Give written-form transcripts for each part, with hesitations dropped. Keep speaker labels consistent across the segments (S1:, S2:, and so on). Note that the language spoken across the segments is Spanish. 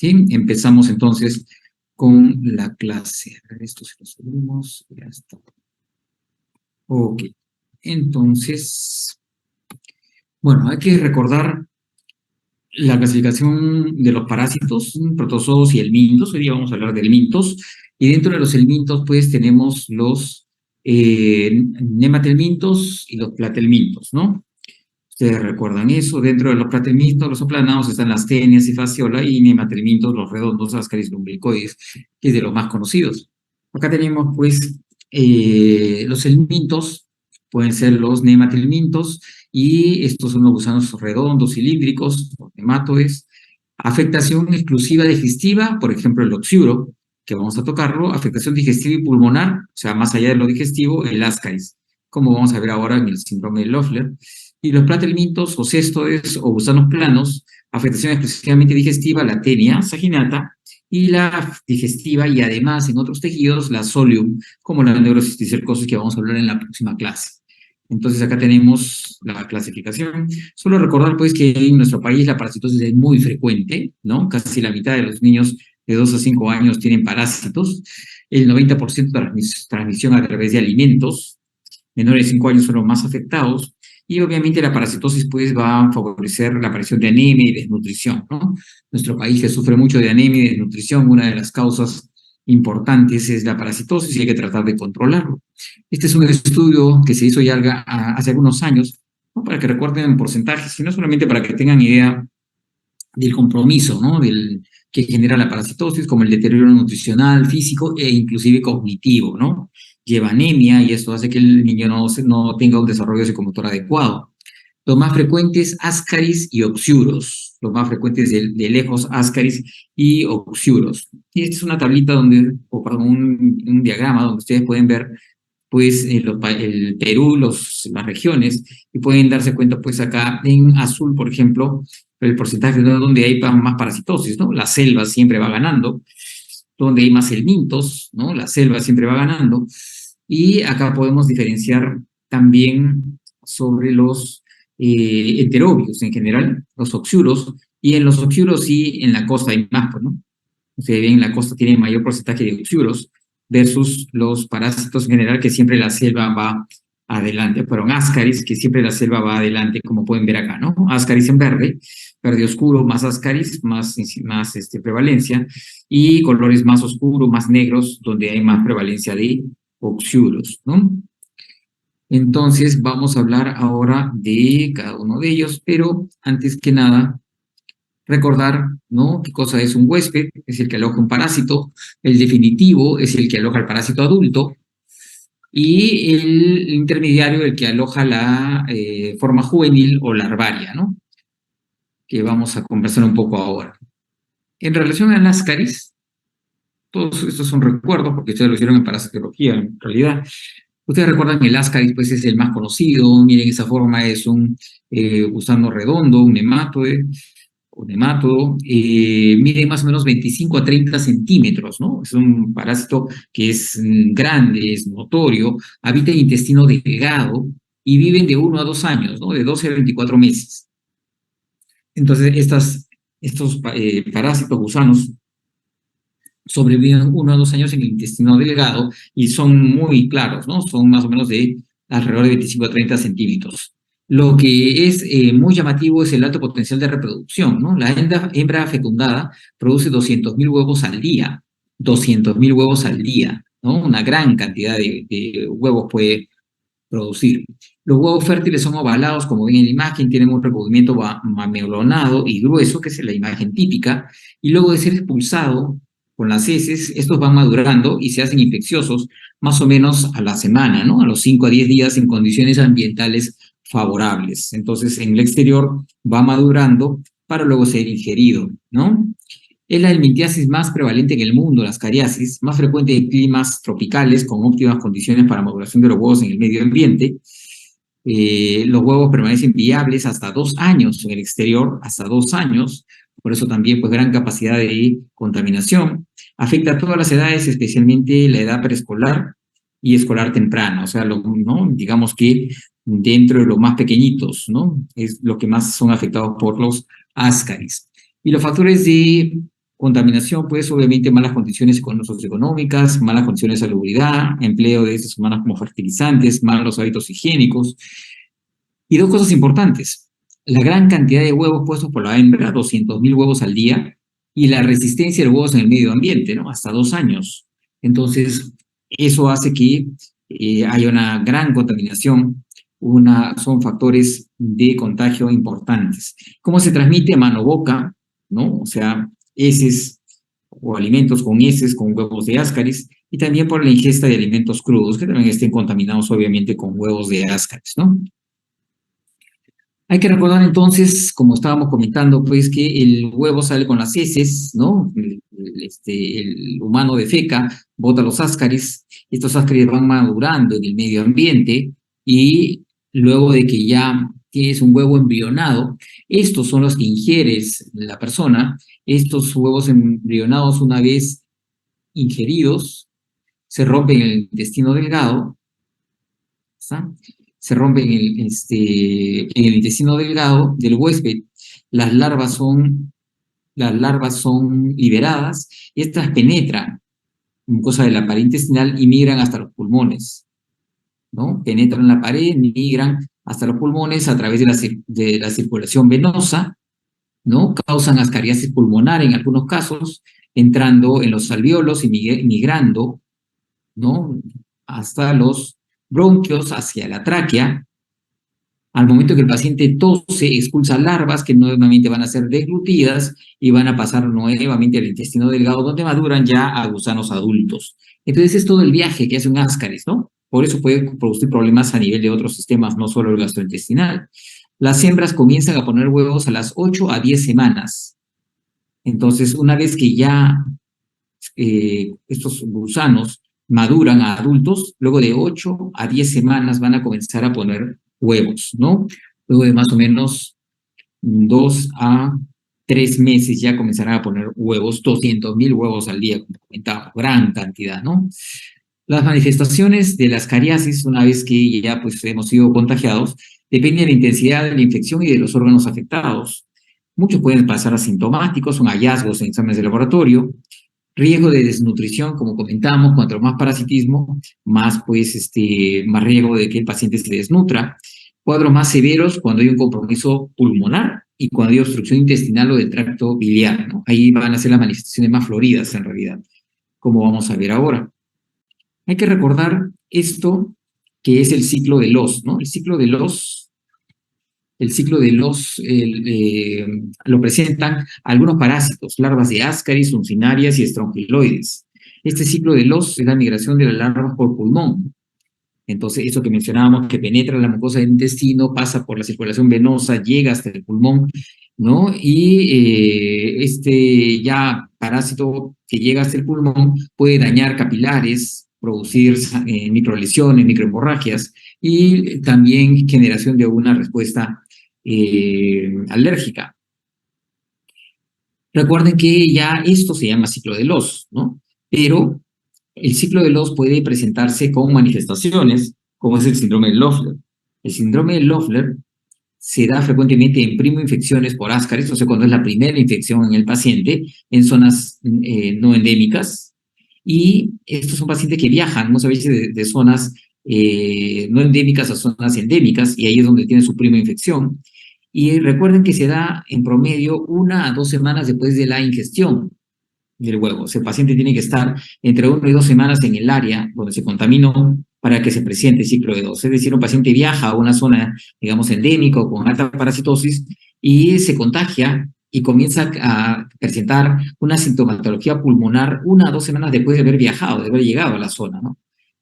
S1: ¿sí? Empezamos entonces con la clase. A ver, esto se lo subimos, ya está. Ok, entonces, bueno, hay que recordar la clasificación de los parásitos, protozoos y helmintos. Hoy día vamos a hablar de helmintos. Y dentro de los helmintos, pues, tenemos los nematelmintos y los platelmintos, ¿no? Ustedes recuerdan eso. Dentro de los platelmintos, los aplanados, están las tenias y fasciola, y nematelmintos, los redondos, ascaris lumbricoides, que es de los más conocidos. Acá tenemos, pues, los helmintos, pueden ser los nematelmintos, y estos son los gusanos redondos, cilíndricos, los nematodes. Afectación exclusiva digestiva, por ejemplo, el oxiuro, que vamos a tocarlo. Afectación digestiva y pulmonar, o sea, más allá de lo digestivo, el ascaris, como vamos a ver ahora en el síndrome de Loeffler. Y los platelmintos o cestodes o gusanos planos, afectación exclusivamente digestiva, la tenia saginata, y la digestiva, y además en otros tejidos, la solium, como la neurocisticercosis, que vamos a hablar en la próxima clase. Entonces acá tenemos la clasificación. Solo recordar pues que en nuestro país la parasitosis es muy frecuente, ¿no? Casi la mitad de los niños de 2 a 5 años tienen parásitos. El 90% de transmisión a través de alimentos. Menores de 5 años son los más afectados. Y obviamente la parasitosis pues va a favorecer la aparición de anemia y desnutrición, ¿no? Nuestro país que sufre mucho de anemia y desnutrición, una de las causas importantes es la parasitosis y hay que tratar de controlarlo. Este es un estudio que se hizo ya hace algunos años, ¿no? Para que recuerden porcentajes, sino solamente para que tengan idea del compromiso, ¿no? Que genera la parasitosis, como el deterioro nutricional, físico e inclusive cognitivo, ¿no? Lleva anemia y esto hace que el niño no tenga un desarrollo psicomotor adecuado. Los más frecuentes, ascaris y oxiuros. Los más frecuentes de lejos, ascaris y oxiuros. Y esta es una tablita donde, o perdón, un diagrama donde ustedes pueden ver pues el Perú, las regiones, y pueden darse cuenta pues acá en azul, por ejemplo, el porcentaje de donde hay más parasitosis, ¿no? La selva siempre va ganando, donde hay más helmintos, ¿no? La selva siempre va ganando, y acá podemos diferenciar también sobre los heterobios en general, los oxiuros, y en los oxiuros sí, en la costa hay más, pues, ¿no? Ustedes ven, en la costa tiene mayor porcentaje de oxiuros versus los parásitos en general, que siempre la selva va adelante. Fueron ascaris, que siempre la selva va adelante, como pueden ver acá, ¿no? Ascaris en verde, verde oscuro, más ascaris, más prevalencia, y colores más oscuros, más negros, donde hay más prevalencia de oxiuros, ¿no? Entonces, vamos a hablar ahora de cada uno de ellos, pero antes que nada, recordar, ¿no? ¿Qué cosa es un huésped? Es el que aloja un parásito. El definitivo es el que aloja el parásito adulto. Y el intermediario, el que aloja la forma juvenil o larvaria, ¿no? Que vamos a conversar un poco ahora. En relación al ascaris, todos estos son recuerdos, porque ustedes lo hicieron en parasitología, en realidad. Ustedes recuerdan que el ascaris, pues, es el más conocido. Miren, esa forma es un gusano redondo, un nemátodo, mide más o menos 25 a 30 centímetros, ¿no? Es un parásito que es grande, es notorio, habita en intestino delgado y viven de 1 a 2 años, ¿no? De 12 a 24 meses. Entonces, estos parásitos gusanos sobreviven 1 a 2 años en el intestino delgado y son muy claros, ¿no? Son más o menos de alrededor de 25 a 30 centímetros. Lo que es muy llamativo es el alto potencial de reproducción, ¿no? La hembra fecundada produce 200.000 huevos al día, 200.000 huevos al día, ¿no? Una gran cantidad de huevos puede producir. Los huevos fértiles son ovalados, como ven en la imagen, tienen un recubrimiento mamelonado y grueso, que es la imagen típica, y luego de ser expulsado con las heces, estos van madurando y se hacen infecciosos más o menos a la semana, ¿no? A los 5 a 10 días en condiciones ambientales favorables. Entonces, en el exterior va madurando para luego ser ingerido, ¿no? Es la helmintiasis más prevalente en el mundo, la ascariasis, más frecuente en climas tropicales con óptimas condiciones para maduración de los huevos en el medio ambiente. Los huevos permanecen viables hasta 2 años en el exterior, hasta 2 años, por eso también pues gran capacidad de contaminación. Afecta a todas las edades, especialmente la edad preescolar y escolar temprana, o sea, ¿no? Digamos que dentro de los más pequeñitos, ¿no? Es lo que más son afectados por los ascaris. Y los factores de Contaminación, pues obviamente malas condiciones socioeconómicas, malas condiciones de salubridad, empleo de heces humanas como fertilizantes, malos hábitos higiénicos. Y dos cosas importantes, la gran cantidad de huevos puestos por la hembra, 200.000 huevos al día, y la resistencia de huevos en el medio ambiente, ¿no? Hasta 2 años. Entonces, eso hace que haya una gran contaminación, son factores de contagio importantes. ¿Cómo se transmite? Mano-boca, ¿no? O sea, heces o alimentos con heces, con huevos de ascaris, y también por la ingesta de alimentos crudos, que también estén contaminados obviamente con huevos de ascaris, ¿no? Hay que recordar entonces, como estábamos comentando, pues que el huevo sale con las heces, ¿no? El humano defeca, bota los ascaris, estos ascaris van madurando en el medio ambiente y luego de que ya tienes un huevo embrionado, estos son los que ingieres la persona, estos huevos embrionados una vez ingeridos se rompen en el intestino delgado, ¿está? Se rompe en el intestino delgado del huésped. Las larvas son, las larvas son liberadas y estas penetran mucosa de la pared intestinal y migran hasta los pulmones, ¿no? Penetran la pared, migran hasta los pulmones a través de la circulación venosa, ¿no? Causan ascariasis pulmonar en algunos casos, entrando en los alvéolos y migrando, ¿no? Hasta los bronquios, hacia la tráquea. Al momento que el paciente tose, expulsa larvas que nuevamente van a ser deglutidas y van a pasar nuevamente al intestino delgado, donde maduran ya a gusanos adultos. Entonces es todo el viaje que hace un ascaris, ¿no? Por eso puede producir problemas a nivel de otros sistemas, no solo el gastrointestinal. Las hembras comienzan a poner huevos a las 8 a 10 semanas. Entonces, una vez que ya estos gusanos maduran a adultos, luego de 8 a 10 semanas van a comenzar a poner huevos, ¿no? Luego de más o menos 2 a 3 meses ya comenzarán a poner huevos, 200.000 huevos al día, como comentaba, gran cantidad, ¿no? Las manifestaciones de las cariasis, una vez que ya pues, hemos sido contagiados, depende de la intensidad de la infección y de los órganos afectados. Muchos pueden pasar asintomáticos, son hallazgos en exámenes de laboratorio, riesgo de desnutrición, como comentamos, cuanto más parasitismo, más pues más riesgo de que el paciente se desnutra. Cuadros más severos cuando hay un compromiso pulmonar y cuando hay obstrucción intestinal o del tracto biliar, ¿no? Ahí van a ser las manifestaciones más floridas en realidad, como vamos a ver ahora. Hay que recordar esto que es el ciclo de Loss, ¿no? Lo presentan algunos parásitos, larvas de ascaris, uncinarias y estrongiloides. Este ciclo de Loss es la migración de las larvas por pulmón. Entonces, eso que mencionábamos, que penetra la mucosa del intestino, pasa por la circulación venosa, llega hasta el pulmón, ¿no? Y este ya parásito que llega hasta el pulmón puede dañar capilares, producir microlesiones, microhemorragias y también generación de una respuesta alérgica. Recuerden que ya esto se llama ciclo de Loss, ¿no? Pero el ciclo de Loss puede presentarse con manifestaciones, como es el síndrome de Loeffler. El síndrome de Loeffler se da frecuentemente en primoinfecciones por ascaris, o sea, cuando es la primera infección en el paciente, en zonas no endémicas, y estos son pacientes que viajan muchas veces de zonas no endémicas a zonas endémicas, y ahí es donde tiene su primoinfección. Y recuerden que se da en promedio 1 a 2 semanas después de la ingestión del huevo. O sea, el paciente tiene que estar entre 1 y 2 semanas en el área donde se contaminó para que se presente el ciclo de Loss. Es decir, un paciente viaja a una zona, digamos, endémica o con alta parasitosis y se contagia y comienza a presentar una sintomatología pulmonar 1 a 2 semanas después de haber viajado, de haber llegado a la zona, ¿no?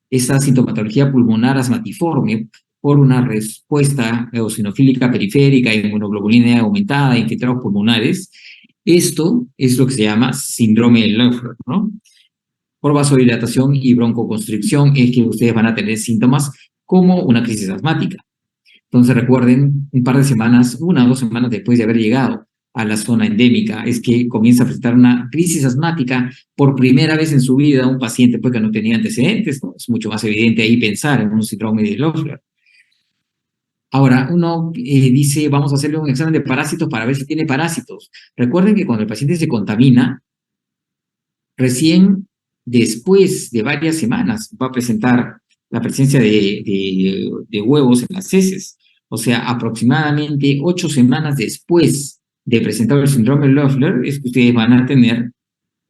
S1: Esa sintomatología pulmonar asmatiforme por una respuesta eosinofílica periférica, inmunoglobulina aumentada, infiltrados pulmonares. Esto es lo que se llama síndrome de Loeffler, ¿no? Por vasodilatación y broncoconstricción es que ustedes van a tener síntomas como una crisis asmática. Entonces recuerden, un par de semanas, 1 o 2 semanas después de haber llegado a la zona endémica, es que comienza a presentar una crisis asmática por primera vez en su vida un paciente pues, que no tenía antecedentes, ¿no? Es mucho más evidente ahí pensar en un síndrome de Loeffler. Ahora, uno dice, vamos a hacerle un examen de parásitos para ver si tiene parásitos. Recuerden que cuando el paciente se contamina, Recién después de varias semanas va a presentar la presencia de huevos en las heces. O sea, aproximadamente 8 semanas después de presentar el síndrome de Loeffler es que ustedes van a tener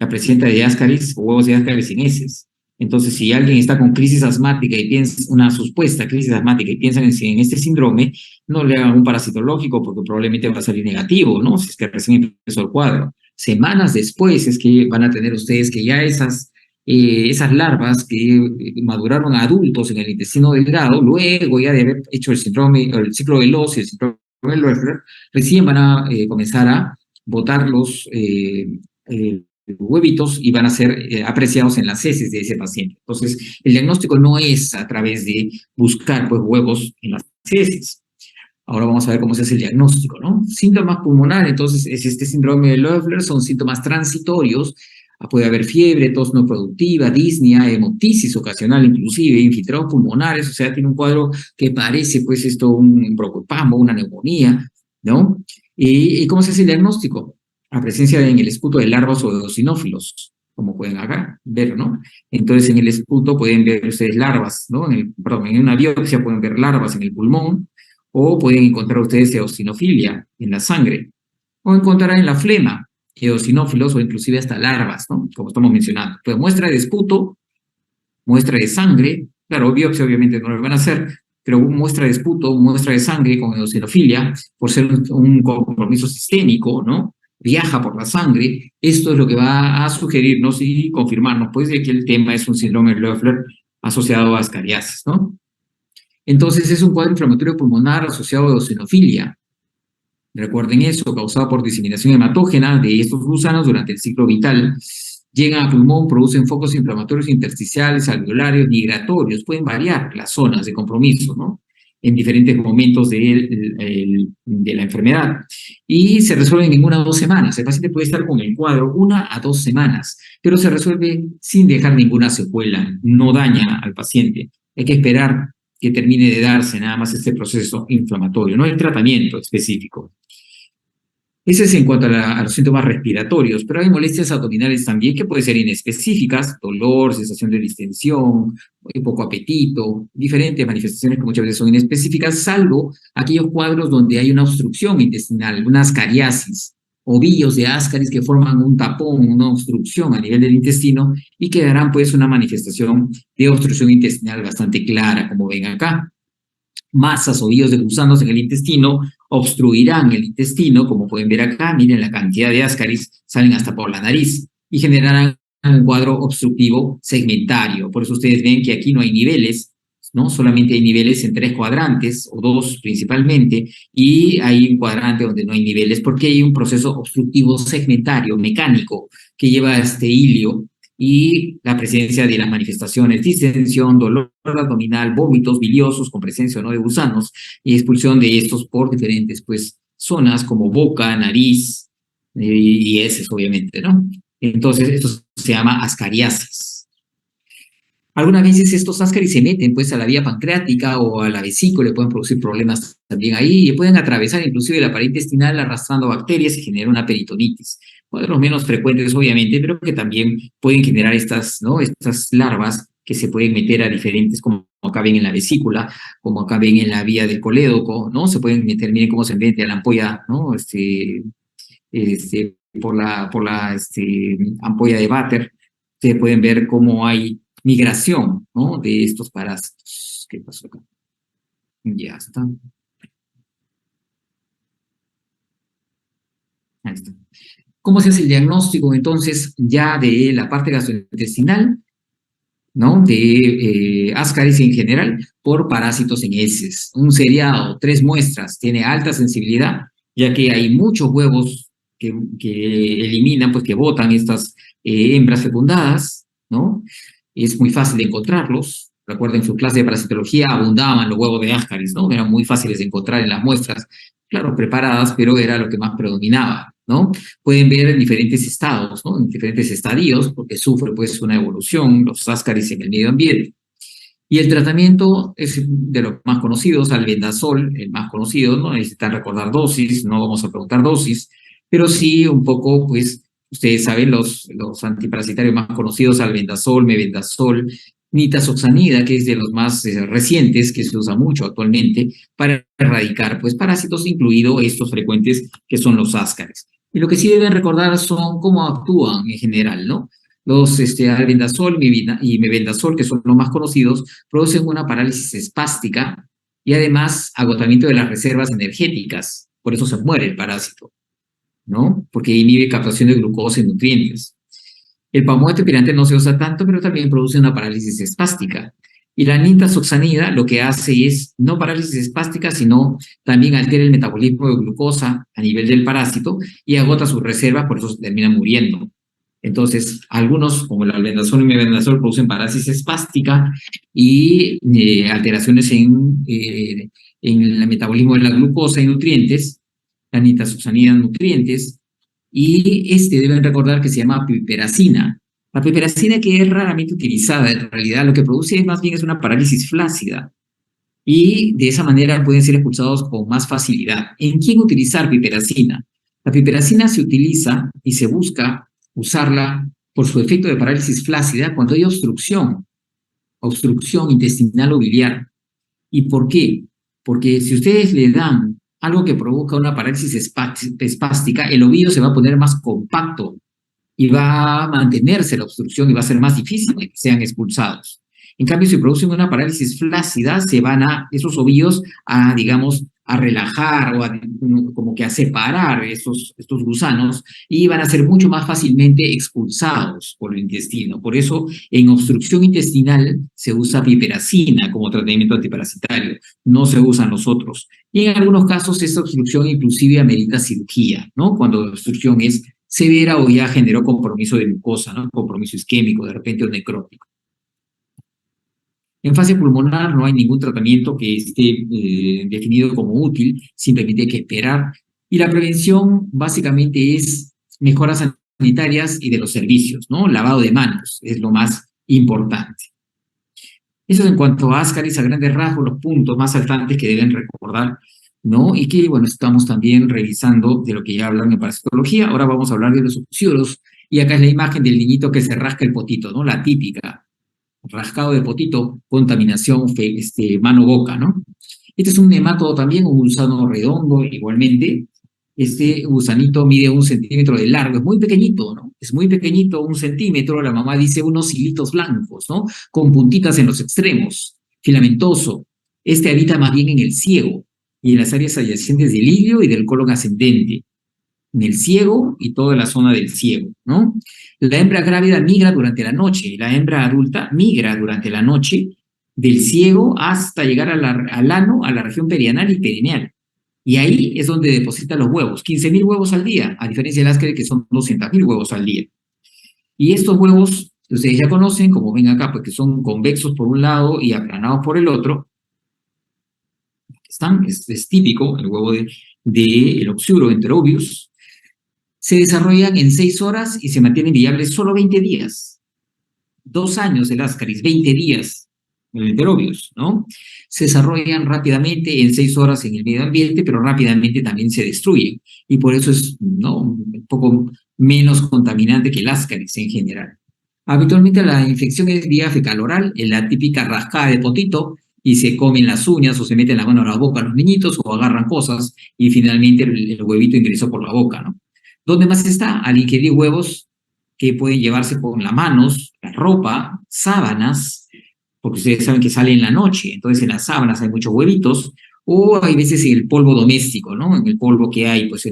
S1: la presencia de Ascaris o huevos de Ascaris en heces. Entonces, si alguien está con crisis asmática y piensa, una supuesta crisis asmática y piensan en este síndrome, no le hagan un parasitológico porque probablemente va a salir negativo, ¿no? Si es que recién empezó el cuadro. Semanas después es que van a tener ustedes que ya esas larvas que maduraron a adultos en el intestino delgado, luego ya de haber hecho el síndrome, el ciclo veloz y el síndrome de Loeffler, recién van a comenzar a botar los huevitos y van a ser apreciados en las heces de ese paciente. Entonces, el diagnóstico no es a través de buscar pues, huevos en las heces. Ahora vamos a ver cómo se hace el diagnóstico, ¿no? Síntomas pulmonares, entonces, es este síndrome de Loeffler, son síntomas transitorios. Puede haber fiebre, tos no productiva, disnea, hemoptisis ocasional, inclusive, infiltrados pulmonares, o sea, tiene un cuadro que parece, pues, esto, un broncoespasmo, una neumonía, ¿no? ¿Y cómo se hace el diagnóstico? A presencia en el esputo de larvas o de eosinófilos, como pueden acá ver, ¿no? Entonces, en el esputo pueden ver ustedes larvas, ¿no? Perdón, en una biopsia pueden ver larvas en el pulmón, o pueden encontrar ustedes eosinofilia en la sangre, o encontrarán en la flema eosinófilos o inclusive hasta larvas, ¿no? Como estamos mencionando. Pues muestra de esputo, muestra de sangre, claro, biopsia obviamente no lo van a hacer, pero muestra de esputo, muestra de sangre con eosinofilia, por ser un compromiso sistémico, ¿no? Viaja por la sangre, esto es lo que va a sugerirnos y confirmarnos, pues, de que el tema es un síndrome de Loeffler asociado a ascariasis, ¿no? Entonces es un cuadro inflamatorio pulmonar asociado a eosinofilia. Recuerden eso, causado por diseminación hematógena de estos gusanos durante el ciclo vital. Llegan a pulmón, producen focos inflamatorios intersticiales, alveolarios, migratorios. Pueden variar las zonas de compromiso, ¿no? En diferentes momentos de la enfermedad. Y se resuelven en 1 a 2 semanas. El paciente puede estar con el cuadro 1 a 2 semanas, pero se resuelve sin dejar ninguna secuela. No daña al paciente. Hay que esperar que termine de darse nada más este proceso inflamatorio, no el tratamiento específico. Ese es en cuanto a los síntomas respiratorios, pero hay molestias abdominales también que pueden ser inespecíficas, dolor, sensación de distensión, poco apetito, diferentes manifestaciones que muchas veces son inespecíficas, salvo aquellos cuadros donde hay una obstrucción intestinal, una ascariasis, ovillos de Ascaris que forman un tapón, una obstrucción a nivel del intestino y que darán pues una manifestación de obstrucción intestinal bastante clara, como ven acá. Masas o ovillos de gusanos en el intestino obstruirán el intestino, como pueden ver acá, miren la cantidad de Ascaris, salen hasta por la nariz y generarán un cuadro obstructivo segmentario. Por eso ustedes ven que aquí no hay niveles, ¿no? Solamente hay niveles en 3 cuadrantes, o 2 principalmente, y hay un cuadrante donde no hay niveles, porque hay un proceso obstructivo segmentario, mecánico, que lleva a este hilio y la presencia de las manifestaciones, distensión, dolor abdominal, vómitos biliosos con presencia o no de gusanos y expulsión de estos por diferentes pues, zonas como boca, nariz y heces, obviamente, ¿no? Entonces, esto se llama ascariasis. Algunas veces estos ascaris se meten pues a la vía pancreática o a la vesícula y pueden producir problemas también ahí y pueden atravesar inclusive la pared intestinal arrastrando bacterias y generar una peritonitis. Uno de los menos frecuentes obviamente, pero que también pueden generar estas, ¿no? Estas larvas que se pueden meter a diferentes, como acá ven en la vesícula, como acá ven en la vía del colédoco, ¿no? Se pueden meter, miren cómo se mete a la ampolla, ¿no? Por la ampolla de váter. Ustedes pueden ver cómo hay migración, ¿no? De estos parásitos. ¿Qué pasó acá? Ya está. Ahí está. ¿Cómo se hace el diagnóstico entonces ya de la parte gastrointestinal, ¿no? De Ascaris en general por parásitos en heces? Un seriado, 3 muestras, tiene alta sensibilidad, ya que hay muchos huevos que eliminan, pues que botan estas hembras fecundadas, ¿no? Es muy fácil de encontrarlos. Recuerden, en su clase de parasitología abundaban los huevos de Ascaris, ¿no? Eran muy fáciles de encontrar en las muestras, claro, preparadas, pero era lo que más predominaba, ¿no? Pueden ver en diferentes estados, ¿no? En diferentes estadios, porque sufre pues una evolución, los Ascaris en el medio ambiente. Y el tratamiento es de los más conocidos, albendazol, el más conocido, no necesitan recordar dosis, no vamos a preguntar dosis, pero sí un poco, pues, Ustedes saben, los antiparasitarios más conocidos, albendazol, mebendazol, nitazoxanida, que es de los más recientes, que se usa mucho actualmente para erradicar pues, parásitos, incluidos estos frecuentes que son los ascaris. Y lo que sí deben recordar son cómo actúan en general, ¿no? Los albendazol y mebendazol, que son los más conocidos, producen una parálisis espástica y además agotamiento de las reservas energéticas. Por eso se muere el parásito, ¿no? Porque inhibe captación de glucosa y nutrientes. El pirante no se usa tanto, pero también produce una parálisis espástica. Y la nitazoxanida lo que hace es no parálisis espástica, sino también altera el metabolismo de glucosa a nivel del parásito y agota sus reservas, por eso se termina muriendo. Entonces, algunos, como el albendazol y mebendazol, producen parálisis espástica y alteraciones en el metabolismo de la glucosa y nutrientes, la nitazoxanida nutrientes, y deben recordar que se llama piperacina. La piperacina, que es raramente utilizada, en realidad lo que produce más bien es una parálisis flácida, y de esa manera pueden ser expulsados con más facilidad. ¿En quién utilizar piperacina? La piperacina se utiliza y se busca usarla por su efecto de parálisis flácida cuando hay obstrucción intestinal o biliar. ¿Y por qué? Porque si ustedes le dan algo que provoca una parálisis espástica, el ovillo se va a poner más compacto y va a mantenerse la obstrucción y va a ser más difícil que sean expulsados. En cambio, si producen una parálisis flácida, se van esos ovillos a, digamos, a relajar o como que a separar estos gusanos y van a ser mucho más fácilmente expulsados por el intestino. Por eso, en obstrucción intestinal se usa piperacina como tratamiento antiparasitario, no se usan los otros. Y en algunos casos, esta obstrucción inclusive amerita cirugía, ¿no? Cuando la obstrucción es severa o ya generó compromiso de glucosa, ¿no? Compromiso isquémico, de repente o necrótico. En fase pulmonar no hay ningún tratamiento que esté definido como útil, simplemente hay que esperar. Y la prevención básicamente es mejoras sanitarias y de los servicios, ¿no? Lavado de manos es lo más importante. Eso es en cuanto a ascaris, a grandes rasgos, los puntos más saltantes que deben recordar, ¿no? Y que, bueno, estamos también revisando de lo que ya hablan en parasitología. Ahora vamos a hablar de los oxíoros. Y acá es la imagen del niñito que se rasca el potito, ¿no? La típica, rascado de potito, contaminación, mano-boca, ¿no? Este es un nematodo también, un gusano redondo igualmente. Este gusanito mide 1 centímetro de largo, es muy pequeñito, ¿no? Es muy pequeñito, 1 centímetro, la mamá dice unos hilitos blancos, ¿no? Con puntitas en los extremos, filamentoso. Este habita más bien en el ciego y en las áreas adyacentes del ilio y del colon ascendente, en el ciego y toda la zona del ciego, ¿no? La hembra grávida migra durante la noche y la hembra adulta migra durante la noche del ciego hasta llegar al ano, a la región perianal y perineal. Y ahí es donde deposita los huevos, 15.000 huevos al día, a diferencia del ascaris que son 200.000 huevos al día. Y estos huevos, ustedes ya conocen, como ven acá, pues que son convexos por un lado y aplanados por el otro. Es típico el huevo del oxyuro enterobius. Se desarrollan en 6 horas y se mantienen viables solo 20 días. 2 años el ascaris, 20 días el enterobius, ¿no? Se desarrollan rápidamente en 6 horas en el medio ambiente, pero rápidamente también se destruyen. Y por eso es, ¿no?, un poco menos contaminante que el ascaris en general. Habitualmente la infección es vía fecal-oral, en la típica rascada de potito, y se comen las uñas o se meten la mano a la boca los niñitos o agarran cosas y finalmente el huevito ingresó por la boca, ¿no? ¿Dónde más está? Al ingerir huevos que pueden llevarse por las manos, la ropa, sábanas, porque ustedes saben que sale en la noche, entonces en las sábanas hay muchos huevitos, o hay veces en el polvo doméstico, ¿no? En el polvo que hay, pues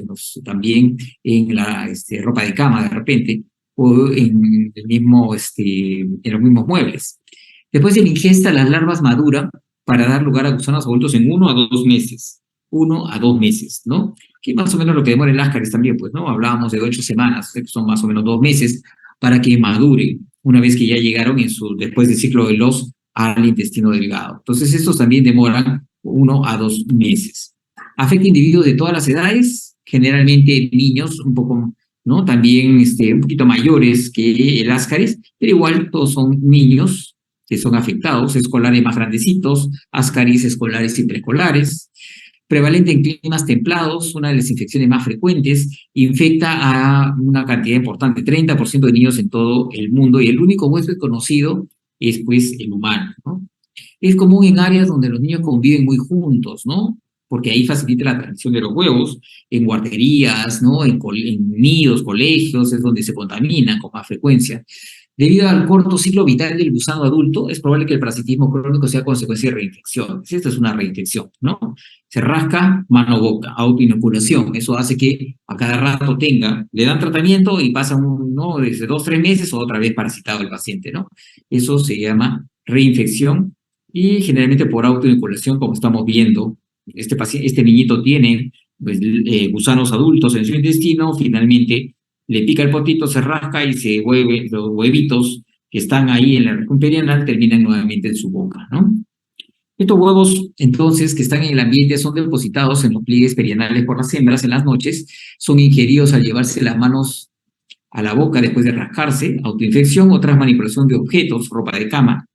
S1: también en la ropa de cama de repente, o en los mismos muebles. Después de la ingesta, las larvas maduran para dar lugar a gusanos adultos en 1 a 2 meses. 1 a 2 meses, ¿no? Que más o menos lo que demora el ascaris también, pues, ¿no? Hablábamos de 8 semanas, que son más o menos 2 meses para que madure, una vez que ya llegaron después del ciclo de los al intestino delgado. Entonces, estos también demoran 1 a 2 meses. Afecta a individuos de todas las edades, generalmente niños un poco, ¿no? También un poquito mayores que el ascaris, pero igual todos son niños que son afectados, escolares más grandecitos, ascaris escolares y preescolares. prevalente en climas templados, una de las infecciones más frecuentes, infecta a una cantidad importante, 30% de niños en todo el mundo, y el único huésped conocido es pues el humano, ¿no? Es común en áreas donde los niños conviven muy juntos, ¿no? Porque ahí facilita la transmisión de los huevos, en guarderías, ¿no? En nidos, colegios, es donde se contaminan con más frecuencia. Debido al corto ciclo vital del gusano adulto, es probable que el parasitismo crónico sea consecuencia de reinfecciones. Esta es una reinfección, ¿no? Se rasca mano-boca, autoinoculación. Eso hace que a cada rato le dan tratamiento y pasa ¿no? Desde 2 o 3 meses o otra vez parasitado el paciente, ¿no? Eso se llama reinfección y generalmente por autoinoculación, como estamos viendo, este niñito tiene pues, gusanos adultos en su intestino, finalmente le pica el potito, se rasca y los huevitos que están ahí en la región perianal terminan nuevamente en su boca, ¿no? Estos huevos, entonces, que están en el ambiente, son depositados en los pliegues perianales por las hembras en las noches, son ingeridos al llevarse las manos a la boca después de rascarse, autoinfección o tras manipulación de objetos, ropa de cama.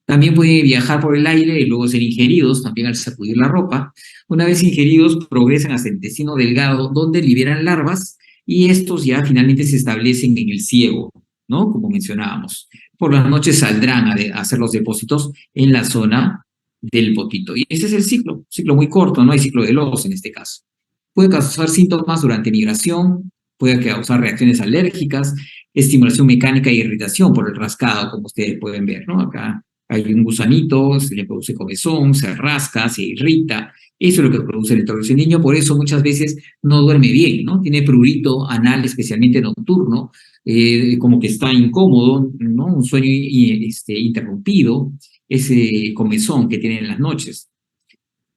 S1: También pueden viajar por el aire y luego ser ingeridos, también al sacudir la ropa. Una vez ingeridos, progresan hasta el intestino delgado, donde liberan larvas, y estos ya finalmente se establecen en el ciego, ¿no? Como mencionábamos. Por las noches saldrán a hacer los depósitos en la zona del potito. Y ese es el ciclo muy corto, no hay ciclo de lodos en este caso. Puede causar síntomas durante migración, puede causar reacciones alérgicas, estimulación mecánica e irritación por el rascado, como ustedes pueden ver, ¿no? Acá hay un gusanito, se le produce comezón, se rasca, se irrita. Eso es lo que produce el introducción niño, por eso muchas veces no duerme bien, ¿no? Tiene prurito anal, especialmente nocturno, como que está incómodo, ¿no? Un sueño interrumpido, ese comezón que tiene en las noches.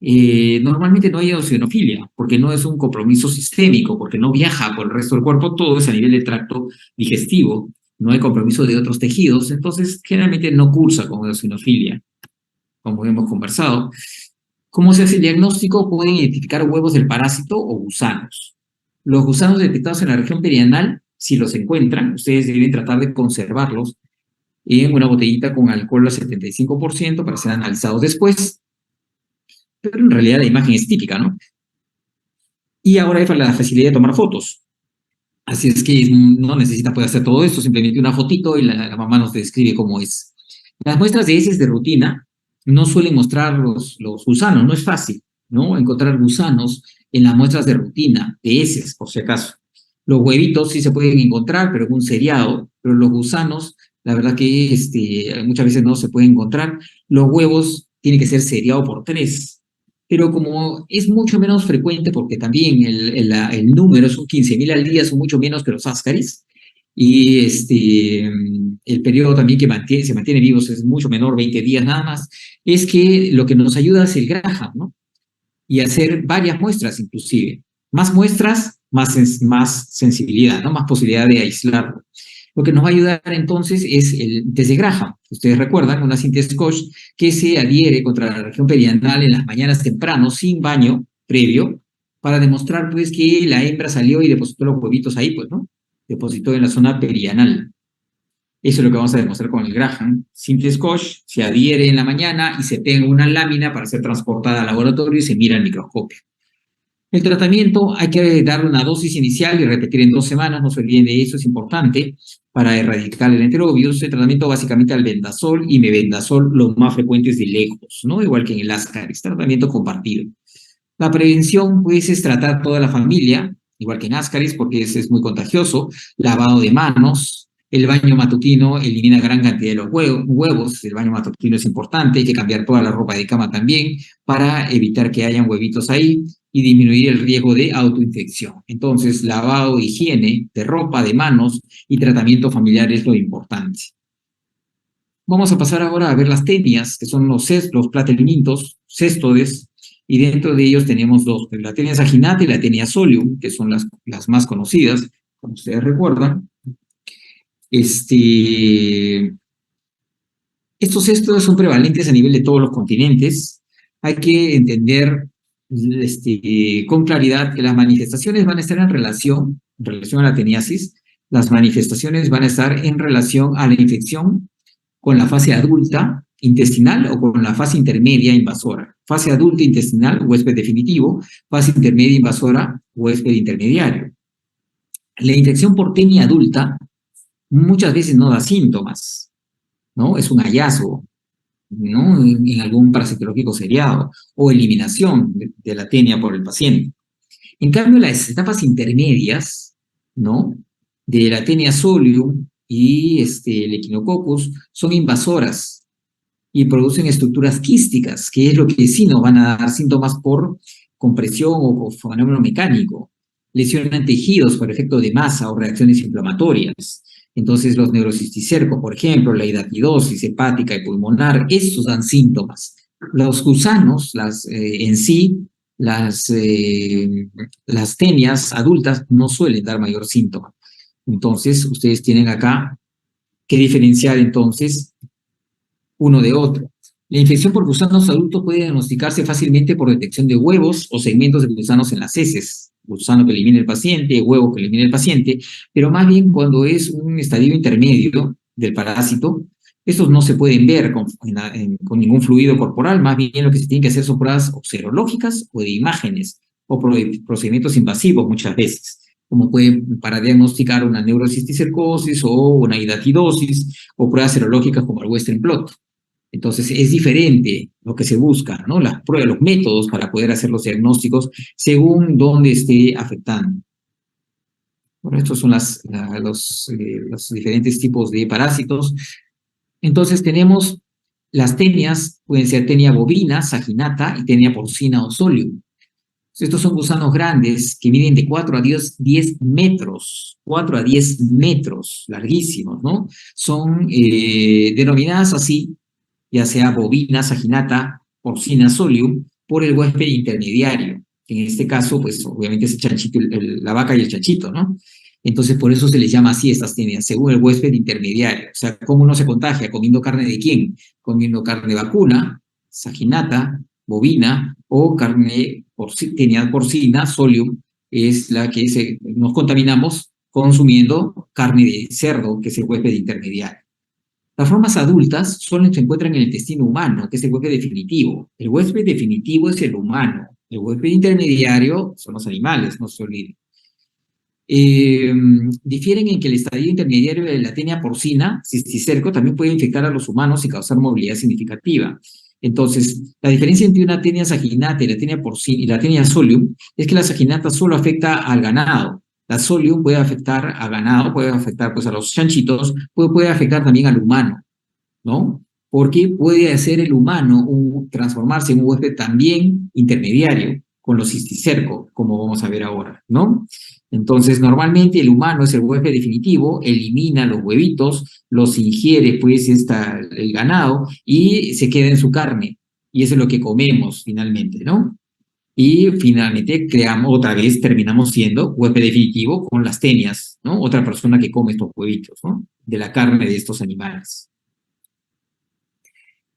S1: Normalmente no hay eosinofilia, porque no es un compromiso sistémico, porque no viaja por el resto del cuerpo, todo es a nivel de tracto digestivo, no hay compromiso de otros tejidos, entonces generalmente no cursa con eosinofilia, como hemos conversado. ¿Cómo se hace el diagnóstico? Pueden identificar huevos del parásito o gusanos. Los gusanos detectados en la región perianal, si los encuentran, ustedes deben tratar de conservarlos en una botellita con alcohol al 75% para ser analizados después, pero en realidad la imagen es típica, ¿no? Y ahora hay la facilidad de tomar fotos. Así es que no necesita poder hacer todo esto, simplemente una fotito y la mamá nos describe cómo es. Las muestras de heces de rutina no suelen mostrar los gusanos, no es fácil, ¿no? Encontrar gusanos en las muestras de rutina, de heces, por si acaso. Los huevitos sí se pueden encontrar, pero en un seriado, pero los gusanos, la verdad que muchas veces no se pueden encontrar. Los huevos tienen que ser seriado por 3, pero como es mucho menos frecuente, porque también el número son 15.000 al día, son mucho menos que los ascaris, y el periodo también que se mantiene vivos es mucho menor, 20 días nada más, es que lo que nos ayuda es el Graham, ¿no? Y hacer varias muestras inclusive. Más muestras, más sensibilidad, ¿no? Más posibilidad de aislarlo. Lo que nos va a ayudar entonces es el test de Graham. Ustedes recuerdan una cinta Scotch que se adhiere contra la región perianal en las mañanas temprano, sin baño previo, para demostrar pues que la hembra salió y depositó los huevitos ahí, pues, ¿no? Depositó en la zona perianal. Eso es lo que vamos a demostrar con el Graham. Cinta Scotch se adhiere en la mañana y se pega una lámina para ser transportada al laboratorio y se mira al microscopio. El tratamiento hay que darle una dosis inicial y repetir en 2 semanas, no se olviden de eso, es importante para erradicar el enterovirus. El tratamiento básicamente albendazol y mebendazol, los más frecuentes de lejos, ¿no? Igual que en el Ascaris, tratamiento compartido. La prevención, pues, es tratar toda la familia, igual que en Ascaris, porque es muy contagioso, lavado de manos, el baño matutino elimina gran cantidad de los huevos, el baño matutino es importante, hay que cambiar toda la ropa de cama también para evitar que hayan huevitos ahí y disminuir el riesgo de autoinfección. Entonces, lavado, higiene de ropa, de manos y tratamiento familiar es lo importante. Vamos a pasar ahora a ver las tenias, que son los platelmintos, céstodes, y dentro de ellos tenemos dos, la tenia saginata y la tenia solium, que son las más conocidas, como ustedes recuerdan. Estos céstodes son prevalentes a nivel de todos los continentes. Hay que entender con claridad que las manifestaciones van a estar en relación a la teniasis, las manifestaciones van a estar en relación a la infección con la fase adulta intestinal o con la fase intermedia invasora. Fase adulta intestinal, huésped definitivo. Fase intermedia invasora, huésped intermediario. La infección por tenia adulta muchas veces no da síntomas, ¿no? Es un hallazgo, ¿no? En algún parasitológico seriado o eliminación de la tenia por el paciente. En cambio, las etapas intermedias, ¿no? De la tenia solium y el Echinococcus son invasoras y producen estructuras quísticas, que es lo que sí nos van a dar síntomas por compresión o fenómeno mecánico. Lesionan tejidos por efecto de masa o reacciones inflamatorias. Entonces, los neurocisticercos, por ejemplo, la hidatidosis hepática y pulmonar, estos dan síntomas. Los gusanos, en sí, las tenias adultas no suelen dar mayor síntoma. Entonces, ustedes tienen acá que diferenciar entonces uno de otro. La infección por gusanos adultos puede diagnosticarse fácilmente por detección de huevos o segmentos de gusanos en las heces. Gusano que elimina el paciente, huevo que elimina el paciente, pero más bien cuando es un estadio intermedio del parásito, estos no se pueden ver con ningún fluido corporal, más bien lo que se tiene que hacer son pruebas serológicas o de imágenes o procedimientos invasivos muchas veces, como puede para diagnosticar una neurocisticercosis o una hidatidosis o pruebas serológicas como el Western blot. Entonces, es diferente lo que se busca, ¿no? Las pruebas, los métodos para poder hacer los diagnósticos según dónde esté afectando. Bueno, estos son los diferentes tipos de parásitos. Entonces, tenemos las tenias, pueden ser tenia bovina, saginata y tenia porcina o solium. Estos son gusanos grandes que miden de 4 a 10 metros, 4 a 10 metros, larguísimos, ¿no? Son denominadas así ya sea bovina, saginata, porcina, solium, por el huésped intermediario. En este caso, pues obviamente es el chanchito, la vaca y el chanchito, ¿no? Entonces, por eso se les llama así estas tenias, según el huésped intermediario. O sea, ¿cómo uno se contagia? ¿Comiendo carne de quién? Comiendo carne vacuna, saginata, bovina, o carne tenia porcina, solium, es la que nos contaminamos consumiendo carne de cerdo, que es el huésped intermediario. Las formas adultas solo se encuentran en el intestino humano, que es el huésped definitivo. El huésped definitivo es el humano. El huésped intermediario son los animales, no se olviden. Difieren en que el estadio intermediario de la tenia porcina, cisticerco, también puede infectar a los humanos y causar movilidad significativa. Entonces, la diferencia entre una tenia saginata y la tenia porcina y la tenia solium es que la saginata solo afecta al ganado. La solium puede afectar a ganado, puede afectar pues a los chanchitos, puede afectar también al humano, ¿no? Porque puede hacer el humano transformarse en un huésped también intermediario con los cisticercos, como vamos a ver ahora, ¿no? Entonces, normalmente el humano es el huésped definitivo, elimina los huevitos, los ingiere, pues, el ganado y se queda en su carne. Y eso es lo que comemos finalmente, ¿no? Y finalmente otra vez terminamos siendo huésped definitivo con las tenias, ¿no? Otra persona que come estos huevitos, ¿no? De la carne de estos animales.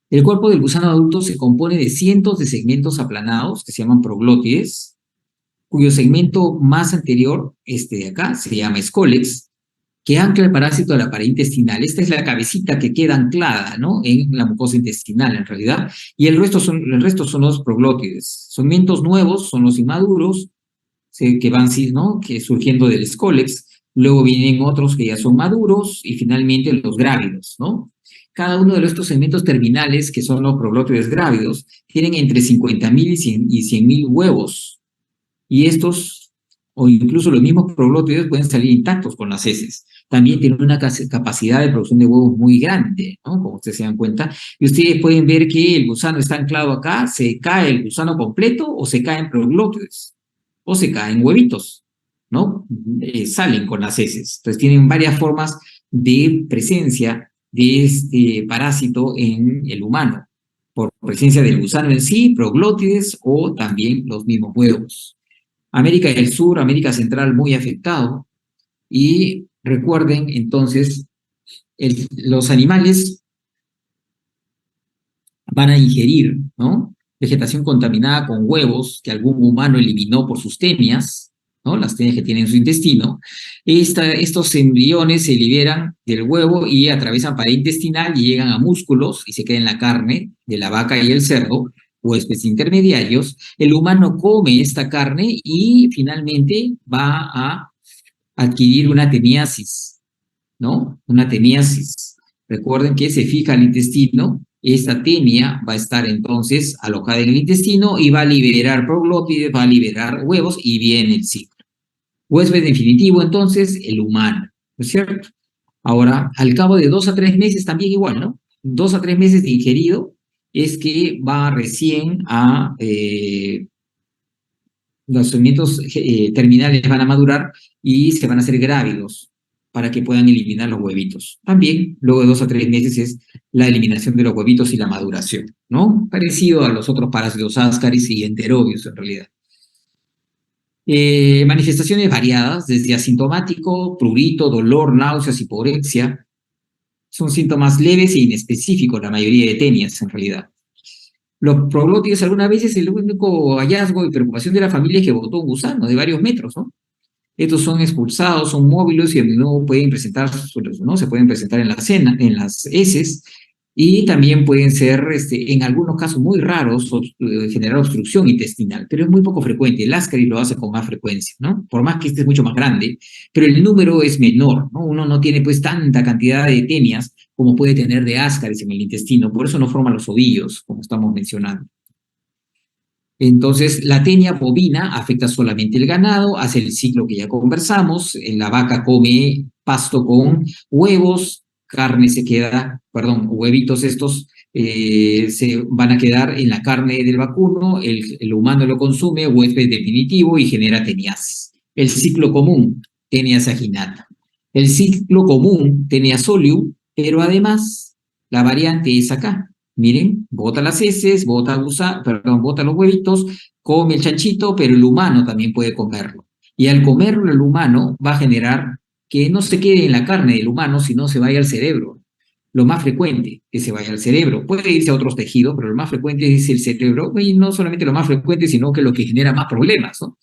S1: El cuerpo del gusano adulto se compone de cientos de segmentos aplanados, que se llaman proglótides, cuyo segmento más anterior, este de acá, se llama escólex, que ancla el parásito a la pared intestinal. Esta es la cabecita que queda anclada, ¿no? En la mucosa intestinal, en realidad. Y el resto son los proglótides. Segmentos nuevos son los inmaduros, que van, ¿no? Que surgiendo del escólex. Luego vienen otros que ya son maduros y finalmente los grávidos, ¿no? Cada uno de estos segmentos terminales, que son los proglótides grávidos, tienen entre 50.000 y 100.000 huevos. Y estos, o incluso los mismos proglótides, pueden salir intactos con las heces. También tienen una capacidad de producción de huevos muy grande, ¿no? Como ustedes se dan cuenta. Y ustedes pueden ver que el gusano está anclado acá, se cae el gusano completo o se caen proglótides o se caen huevitos, ¿no? Salen con las heces. Entonces tienen varias formas de presencia de este parásito en el humano, por presencia del gusano en sí, proglótides o también los mismos huevos. América del Sur, América Central muy afectado. Y recuerden entonces, los animales van a ingerir, ¿no? Vegetación contaminada con huevos que algún humano eliminó por sus tenias, ¿no? Las tenias que tienen en su intestino. Estos embriones se liberan del huevo y atraviesan pared intestinal y llegan a músculos y se quedan en la carne de la vaca y el cerdo, huéspedes intermediarios. El humano come esta carne y finalmente va a adquirir una teniasis, ¿no? Una teniasis. Recuerden que se fija el intestino, esta tenia va a estar entonces alojada en el intestino y va a liberar proglótides, va a liberar huevos y viene el ciclo. Huésped definitivo, entonces, el humano, ¿no es cierto? Ahora, al cabo de 2 a 3 meses, también igual, ¿no? 2 a 3 meses de ingerido es que va recién a los segmentos terminales van a madurar y se van a hacer grávidos para que puedan eliminar los huevitos. También, luego de 2 a 3 meses es la eliminación de los huevitos y la maduración, ¿no? Parecido a los otros parásitos ascaris y enterobios, en realidad. Manifestaciones variadas, desde asintomático, prurito, dolor, náuseas, hiporexia. Son síntomas leves e inespecíficos, la mayoría de tenias, en realidad. Los proglótides algunas veces el único hallazgo y preocupación de la familia es que botó un gusano de varios metros, ¿no? Estos son expulsados, son móviles y a menudo pueden presentar, ¿no? Se pueden presentar en en las heces y también pueden ser, en algunos casos muy raros, generar obstrucción intestinal, pero es muy poco frecuente. El ascaris lo hace con más frecuencia, ¿no? Por más que este es mucho más grande, pero el número es menor, ¿no? Uno no tiene pues tanta cantidad de tenias como puede tener de ascaris en el intestino, por eso no forma los ovillos, como estamos mencionando. Entonces, la tenia bovina afecta solamente el ganado, hace el ciclo que ya conversamos, la vaca come pasto con huevos, carne se queda, perdón, huevitos estos se van a quedar en la carne del vacuno, el humano lo consume, huésped definitivo y genera teniasis. El ciclo común, tenia saginata. El ciclo común, tenia solium, pero además la variante es acá. Miren, bota las heces, bota los huevitos, come el chanchito, pero el humano también puede comerlo. Y al comerlo el humano va a generar que no se quede en la carne del humano, sino se vaya al cerebro. Lo más frecuente que se vaya al cerebro. Puede irse a otros tejidos, pero lo más frecuente es el cerebro. Y no solamente lo más frecuente, sino que lo que genera más problemas, ¿no?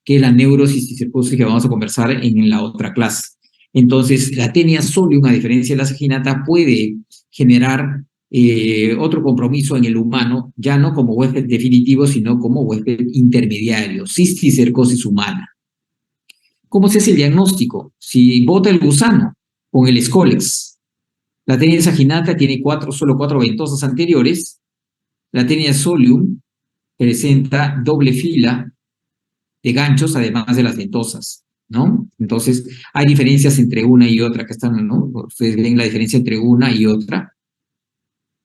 S1: Que es la neurosis y psicosis que vamos a conversar en la otra clase. Entonces, la tenia solium, a diferencia de la saginata, puede generar otro compromiso en el humano, ya no como huésped definitivo, sino como huésped intermediario, cisticercosis humana. ¿Cómo se hace el diagnóstico? Si bota el gusano con el Scolex, la tenia saginata tiene solo 4 ventosas anteriores, la tenia solium presenta doble fila de ganchos, además de las ventosas, ¿no? Entonces, hay diferencias entre una y otra, que están, ¿no? Ustedes ven la diferencia entre una y otra,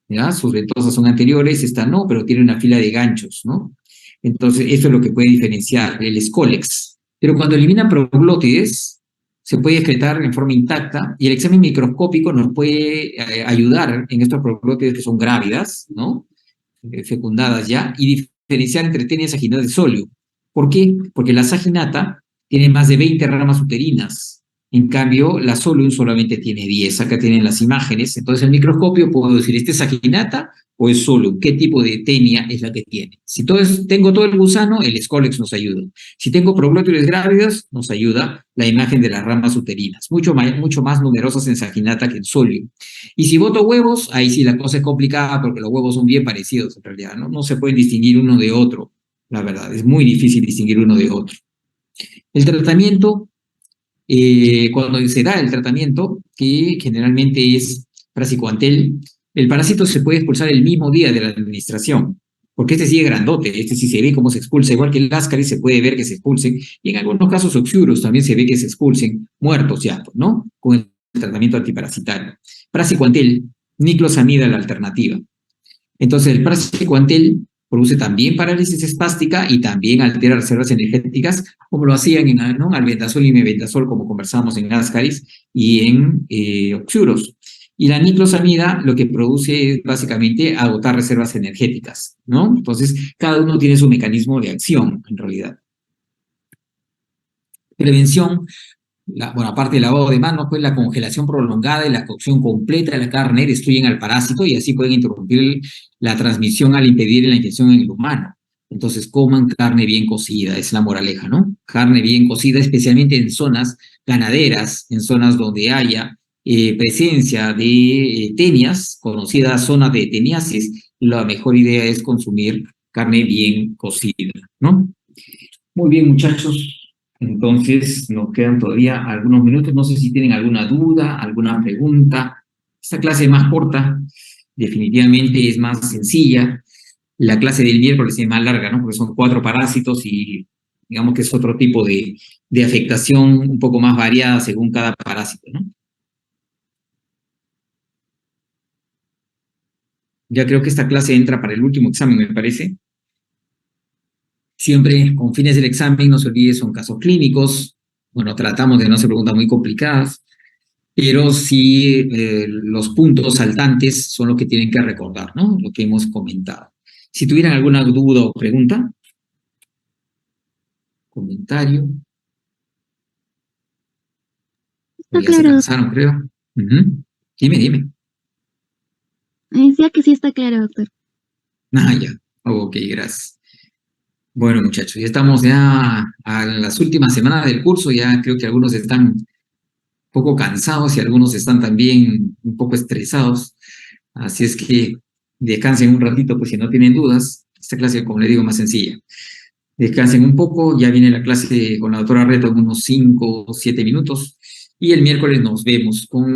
S1: ¿ya? Sus ventosas son anteriores, esta no, pero tiene una fila de ganchos, ¿no? Entonces, eso es lo que puede diferenciar el Scolex. Pero cuando eliminan proglótides, se puede excretar en forma intacta y el examen microscópico nos puede ayudar en estos proglótides que son grávidas, ¿no? Fecundadas ya, y diferenciar entre tenia saginata y solium. ¿Por qué? Porque la saginata tiene más de 20 ramas uterinas. En cambio, la solium solamente tiene 10. Acá tienen las imágenes. Entonces, el microscopio puedo decir, ¿este es saginata o es solium? ¿Qué tipo de tenia es la que tiene? Si tengo todo el gusano, el Scolex nos ayuda. Si tengo proglótides grávidas, nos ayuda la imagen de las ramas uterinas. Mucho más numerosas en saginata que en solium. Y si boto huevos, ahí sí la cosa es complicada porque los huevos son bien parecidos en realidad, ¿no? No se pueden distinguir uno de otro, la verdad. Es muy difícil distinguir uno de otro. El tratamiento, cuando se da el tratamiento, que generalmente es praziquantel, el parásito se puede expulsar el mismo día de la administración, porque este sigue grandote, este sí se ve cómo se expulsa, igual que el ascaris se puede ver que se expulsen, y en algunos casos oxyuros también se ve que se expulsen, muertos ya, ¿no? Con el tratamiento antiparasitario. Praziquantel, niclosamida la alternativa. Entonces, el praziquantel produce también parálisis espástica y también altera reservas energéticas, como lo hacían en, ¿no? Albendazol y mebendazol, como conversamos en ascaris y en oxyuros. Y la niclosamida lo que produce es básicamente agotar reservas energéticas, ¿no? Entonces, cada uno tiene su mecanismo de acción, en realidad. Prevención, bueno, aparte del lavado de manos, pues la congelación prolongada y la cocción completa de la carne destruyen al parásito y así pueden interrumpir la transmisión al impedir la infección en el humano. Entonces, coman carne bien cocida, es la moraleja, ¿no? Carne bien cocida, especialmente en zonas ganaderas, en zonas donde haya presencia de tenias, conocida zona de teniasis, la mejor idea es consumir carne bien cocida, ¿no? Muy bien, muchachos. Entonces, nos quedan todavía algunos minutos. No sé si tienen alguna duda, alguna pregunta. Esta clase es más corta, definitivamente es más sencilla. La clase del miércoles es más larga, ¿no? Porque son 4 parásitos y digamos que es otro tipo de afectación un poco más variada según cada parásito, ¿no? Ya creo que esta clase entra para el último examen, me parece. Siempre con fines del examen, no se olvide, son casos clínicos. Bueno, tratamos de no hacer preguntas muy complicadas, pero sí los puntos saltantes son los que tienen que recordar, ¿no? Lo que hemos comentado. Si tuvieran alguna duda o pregunta, comentario, o
S2: Está
S1: ya se
S2: claro,
S1: cansaron, creo. Dime, dime.
S2: decía que sí está claro, doctor.
S1: Ah, ya. Ok, gracias. Bueno, muchachos, ya estamos ya a las últimas semanas del curso, ya creo que algunos están un poco cansados y algunos están también un poco estresados. Así es que descansen un ratito, pues si no tienen dudas. Esta clase, como le digo, más sencilla. Descansen un poco, ya viene la clase con la doctora Reto en unos 5 o 7 minutos y el miércoles nos vemos con